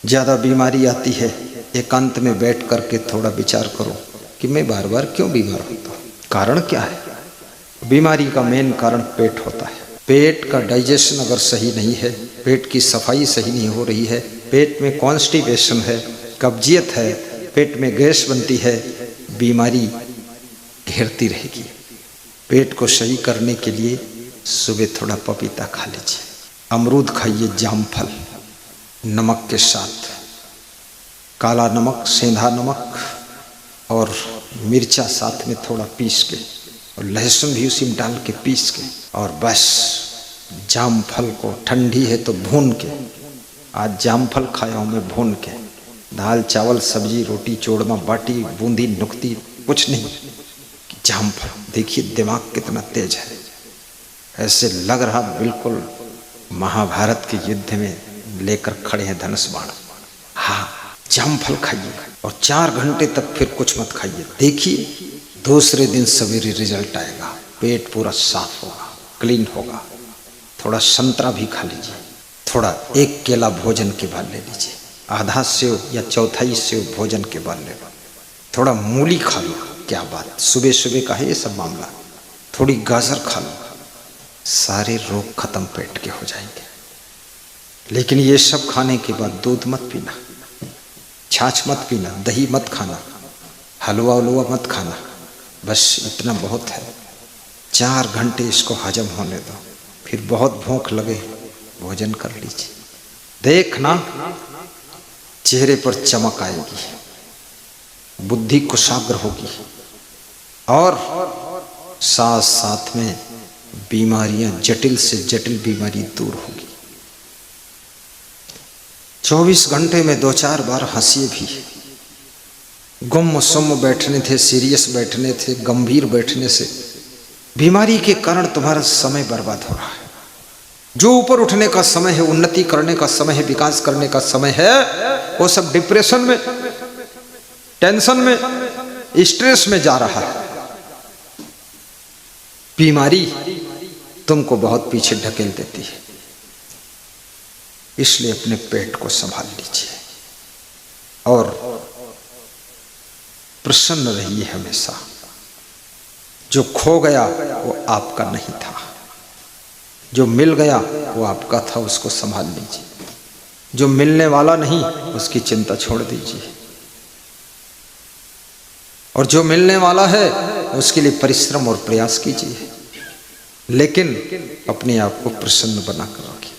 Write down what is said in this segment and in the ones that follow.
ज़्यादा बीमारी आती है, एकांत में बैठ करके थोड़ा विचार करो कि मैं बार बार क्यों बीमार होता हूँ, कारण क्या है। बीमारी का मेन कारण पेट होता है। पेट का डाइजेशन अगर सही नहीं है, पेट की सफाई सही नहीं हो रही है, पेट में कॉन्स्टिपेशन है, कब्जियत है, पेट में गैस बनती है, बीमारी घेरती रहेगी। पेट को सही करने के लिए सुबह थोड़ा पपीता खा लीजिए, अमरूद खाइए, जामफल नमक के साथ, काला नमक, सेंधा नमक और मिर्चा साथ में थोड़ा पीस के, और लहसुन भी उसी में डाल के पीस के, और बस जामफल को ठंडी है तो भून के, आज जामफल खाया हूँ मैं भून के, दाल चावल सब्जी रोटी चूरमा बाटी बूंदी नुक्ती कुछ नहीं, जामफल। देखिए दिमाग कितना तेज है, ऐसे लग रहा बिल्कुल महाभारत के युद्ध में लेकर खड़े हैं धनुष बाण। हाँ, जामफल खाइए और 4 घंटे तक फिर कुछ मत खाइए। देखिए दूसरे दिन सवेरे रिजल्ट आएगा, पेट पूरा साफ होगा, क्लीन होगा। थोड़ा संतरा भी खा लीजिए, थोड़ा 1 केला भोजन के बाद ले लीजिए, आधा सेव या चौथाई सेव भोजन के बाद ले लो, थोड़ा मूली खा लो। क्या बात, सुबह सुबह का है ये सब मामला। थोड़ी गाजर खा लो, सारे रोग खत्म पेट के हो जाएंगे। लेकिन ये सब खाने के बाद दूध मत पीना, छाछ मत पीना, दही मत खाना, हलवा उलवा मत खाना, बस इतना बहुत है। 4 घंटे इसको हजम होने दो, फिर बहुत भूख लगे भोजन कर लीजिए। देखना चेहरे पर चमक आएगी, बुद्धि कुशाग्र होगी, और साथ साथ में बीमारियां, जटिल से जटिल बीमारी दूर होगी। 24 घंटे में 2-4 बार हंसिए भी। गुम सुम बैठने थे, सीरियस बैठने थे, गंभीर बैठने से बीमारी के कारण तुम्हारा समय बर्बाद हो रहा है। जो ऊपर उठने का समय है, उन्नति करने का समय है, विकास करने का समय है, वो सब डिप्रेशन में, टेंशन में, स्ट्रेस में जा रहा है। बीमारी तुमको बहुत पीछे ढकेल देती है। इसलिए अपने पेट को संभाल लीजिए और प्रसन्न रहिए हमेशा। जो खो गया वो आपका नहीं था, जो मिल गया वो आपका था, उसको संभाल लीजिए। जो मिलने वाला नहीं उसकी चिंता छोड़ दीजिए, और जो मिलने वाला है उसके लिए परिश्रम और प्रयास कीजिए, लेकिन अपने आप को प्रसन्न बनाकर रखिए।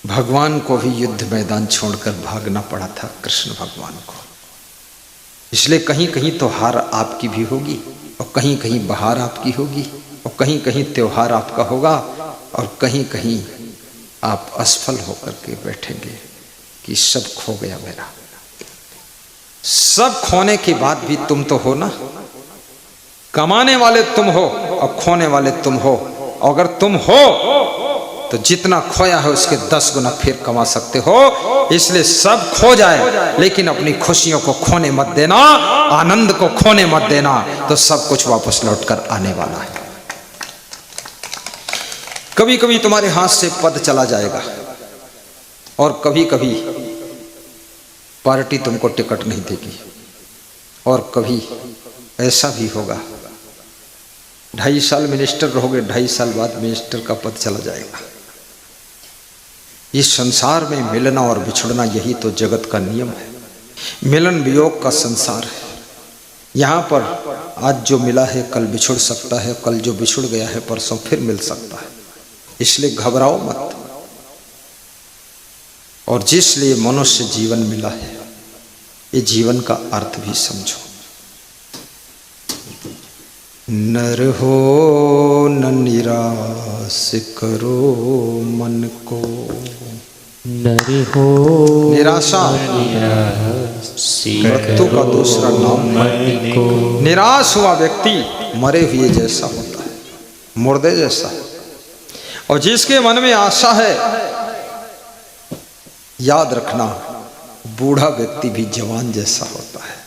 भगवान को भी युद्ध मैदान छोड़कर भागना पड़ा था, कृष्ण भगवान को। इसलिए कहीं कहीं तो हार आपकी भी होगी, और कहीं कहीं बहार आपकी होगी, और कहीं कहीं त्योहार आपका होगा, और कहीं कहीं आप असफल होकर के बैठेंगे कि सब खो गया मेरा। सब खोने के बाद भी तुम तो हो ना, कमाने वाले तुम हो और खोने वाले तुम हो। अगर तुम हो तो जितना खोया है उसके 10 गुना फिर कमा सकते हो। इसलिए सब खो जाए लेकिन अपनी खुशियों को खोने मत देना, आनंद को खोने मत देना, तो सब कुछ वापस लौट कर आने वाला है। कभी कभी तुम्हारे हाथ से पद चला जाएगा, और कभी कभी पार्टी तुमको टिकट नहीं देगी, और कभी ऐसा भी होगा 2.5 साल मिनिस्टर रहोगे, 2.5 साल बाद मिनिस्टर का पद चला जाएगा। इस संसार में मिलना और बिछड़ना, यही तो जगत का नियम है। मिलन वियोग का संसार है। यहाँ पर आज जो मिला है कल बिछुड़ सकता है, कल जो बिछुड़ गया है परसों फिर मिल सकता है। इसलिए घबराओ मत, और जिस लिए मनुष्य जीवन मिला है ये जीवन का अर्थ भी समझो। नर हो न निराश करो मन को, नर हो निराशा मृत्यु का दूसरा नाम है। निराश हुआ व्यक्ति मरे हुए जैसा होता है, मुर्दे जैसा। और जिसके मन में आशा है, याद रखना बूढ़ा व्यक्ति भी जवान जैसा होता है।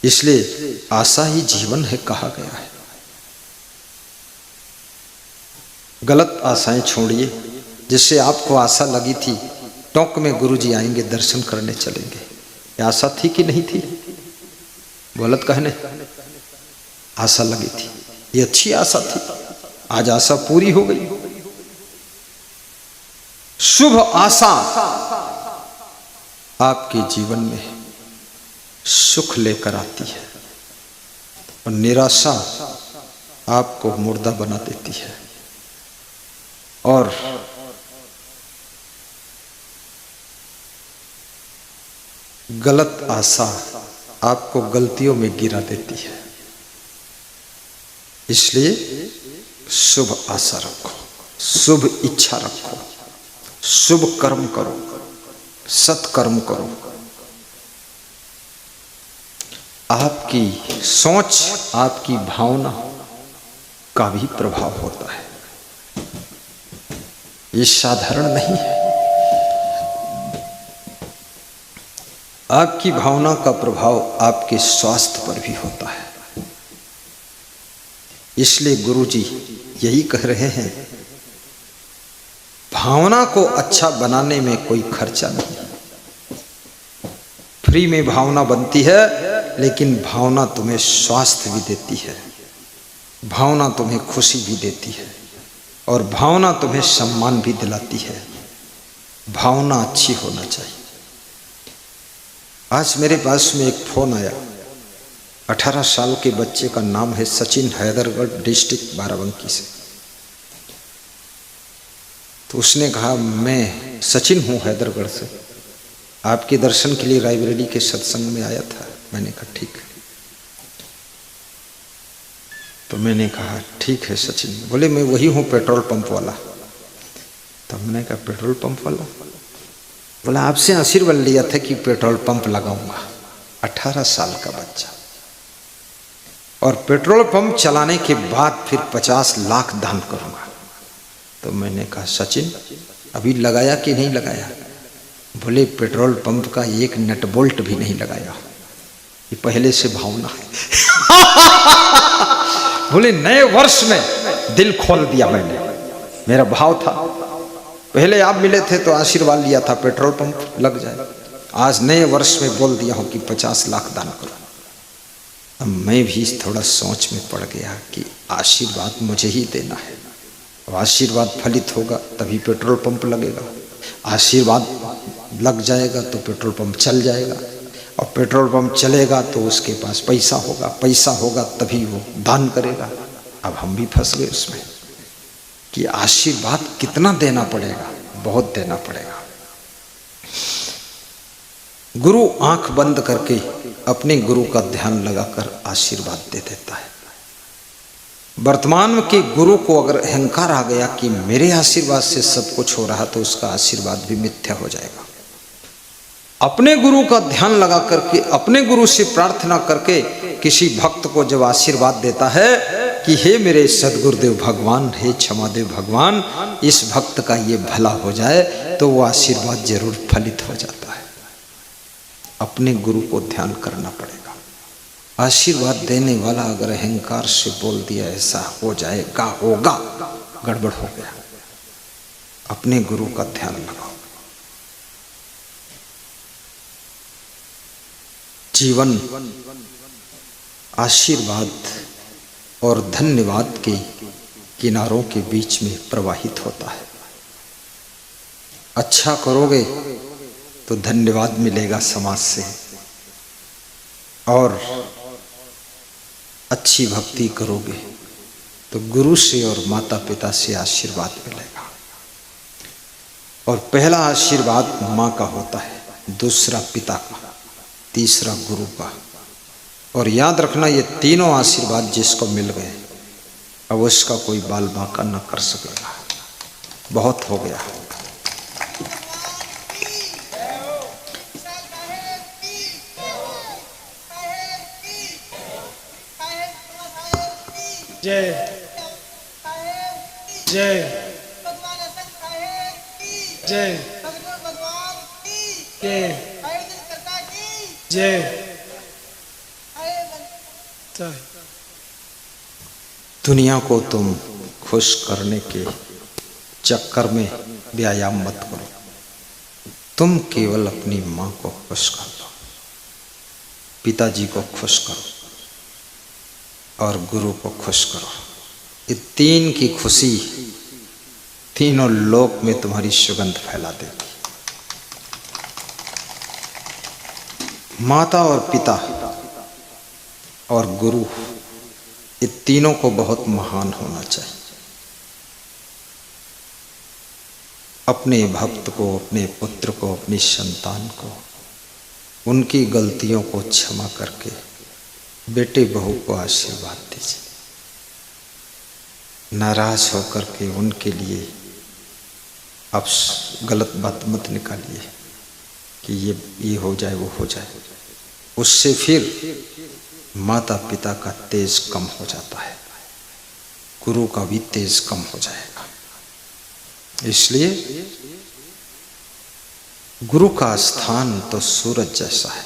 इसलिए आशा ही जीवन है कहा गया है। गलत आशाएं छोड़िए, जिससे आपको आशा लगी थी टोंक में गुरुजी आएंगे, दर्शन करने चलेंगे, ये आशा थी कि नहीं थी? बोलत कहने आशा लगी थी, ये अच्छी आशा थी। आज आशा पूरी हो गई। शुभ आशा आपके जीवन में सुख लेकर आती है और निराशा आपको मुर्दा बना देती है। और गलत आशा आपको गलतियों में गिरा देती है। इसलिए शुभ आशा रखो, शुभ इच्छा रखो, शुभ कर्म करो, सत्कर्म करो। आपकी सोच, आपकी भावना का भी प्रभाव होता है, ये साधारण नहीं है। आपकी भावना का प्रभाव आपके स्वास्थ्य पर भी होता है। इसलिए गुरुजी यही कह रहे हैं, भावना को अच्छा बनाने में कोई खर्चा नहीं। फ्री में भावना बनती है, लेकिन भावना तुम्हें स्वास्थ्य भी देती है, भावना तुम्हें खुशी भी देती है और भावना तुम्हें सम्मान भी दिलाती है। भावना अच्छी होना चाहिए। आज मेरे पास में एक फोन आया, 18 साल के बच्चे का नाम है सचिन, हैदरगढ़ डिस्ट्रिक्ट बाराबंकी से। तो उसने कहा मैं सचिन हूँ हैदरगढ़ से, आपके दर्शन के लिए रायबरेली के सत्संग में आया था। मैंने कहा ठीक है। तो मैंने कहा ठीक है सचिन। बोले मैं वही हूँ पेट्रोल पंप वाला। तो मैंने कहा पेट्रोल पंप वाला? बोला आपसे आशीर्वाद लिया था कि पेट्रोल पंप लगाऊंगा। 18 साल का बच्चा, और पेट्रोल पंप चलाने के बाद फिर 50 लाख दान करूंगा। तो मैंने कहा सचिन अभी लगाया कि नहीं लगाया? बोले पेट्रोल पंप का एक नट बोल्ट भी नहीं लगाया, ये पहले से भावना है। बोले नए वर्ष में दिल खोल दिया मैंने, मेरा भाव था। पहले आप मिले थे तो आशीर्वाद लिया था पेट्रोल पंप लग जाए, आज नए वर्ष में बोल दिया हूं कि 50 लाख दान करो। अब मैं भी थोड़ा सोच में पड़ गया कि आशीर्वाद मुझे ही देना है, अब आशीर्वाद फलित होगा तभी पेट्रोल पंप लगेगा, आशीर्वाद लग जाएगा तो पेट्रोल पंप चल जाएगा, और पेट्रोल पंप चलेगा तो उसके पास पैसा होगा, पैसा होगा तभी वो दान करेगा। अब हम भी फंस गए उसमें कि आशीर्वाद कितना देना पड़ेगा, बहुत देना पड़ेगा। गुरु आंख बंद करके अपने गुरु का ध्यान लगाकर आशीर्वाद दे देता है। वर्तमान के गुरु को अगर अहंकार आ गया कि मेरे आशीर्वाद से सब कुछ हो रहा, तो उसका आशीर्वाद भी मिथ्या हो जाएगा। अपने गुरु का ध्यान लगा करके, अपने गुरु से प्रार्थना करके किसी भक्त को जब आशीर्वाद देता है कि हे मेरे सदगुरुदेव भगवान, हे क्षमादेव भगवान, इस भक्त का ये भला हो जाए, तो वो आशीर्वाद जरूर फलित हो जाता है। अपने गुरु को ध्यान करना पड़ेगा। आशीर्वाद देने वाला अगर अहंकार से बोल दिया ऐसा हो जाएगा, होगा, गड़बड़ हो गया। अपने गुरु का ध्यान लगाओ। जीवन आशीर्वाद और धन्यवाद के किनारों के बीच में प्रवाहित होता है। अच्छा करोगे तो धन्यवाद मिलेगा समाज से, और अच्छी भक्ति करोगे तो गुरु से और माता पिता से आशीर्वाद मिलेगा। और पहला आशीर्वाद माँ का होता है, दूसरा पिता का, तीसरा गुरु का। और याद रखना ये तीनों आशीर्वाद जिसको मिल गए, अब उसका कोई बाल बांका न कर सकेगा। बहुत हो गया। जय जय जय जय जय। दुनिया को तुम खुश करने के चक्कर में व्यायाम मत करो, तुम केवल अपनी माँ को खुश कर दो, पिताजी को खुश करो और गुरु को खुश करो। ये तीन की खुशी तीनों लोक में तुम्हारी सुगंध फैला देगी। माता और पिता और गुरु, ये तीनों को बहुत महान होना चाहिए। अपने भक्त को, अपने पुत्र को, अपनी संतान को, उनकी गलतियों को क्षमा करके बेटे बहू को आशीर्वाद दीजिए। नाराज होकर के उनके लिए आप गलत बात मत निकालिए कि ये हो जाए वो हो जाए। उससे फिर माता पिता का तेज कम हो जाता है, गुरु का भी तेज कम हो जाएगा। इसलिए गुरु का स्थान तो सूरज जैसा है।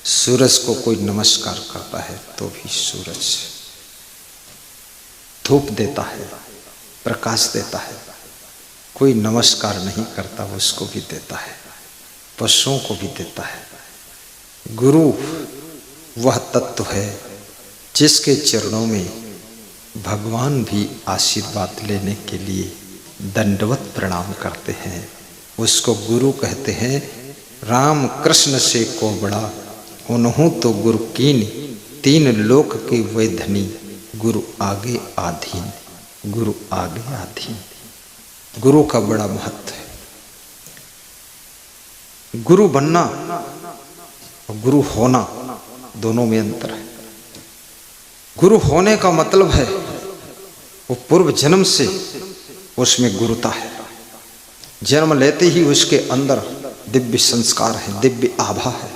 सूरज को कोई नमस्कार करता है तो भी सूरज धूप देता है, प्रकाश देता है। कोई नमस्कार नहीं करता, उसको भी देता है, पशुओं को भी देता है। गुरु वह तत्व है जिसके चरणों में भगवान भी आशीर्वाद लेने के लिए दंडवत प्रणाम करते हैं। उसको गुरु कहते हैं। राम कृष्ण से को बड़ा उन्हों तो गुरु कीन, तीन लोक के वे धनी, गुरु आगे आधीन, गुरु आगे आधीन। गुरु का बड़ा महत्व है। गुरु बनना और गुरु होना दोनों में अंतर है। गुरु होने का मतलब है वो पूर्व जन्म से उसमें गुरुता है। जन्म लेते ही उसके अंदर दिव्य संस्कार है, दिव्य आभा है।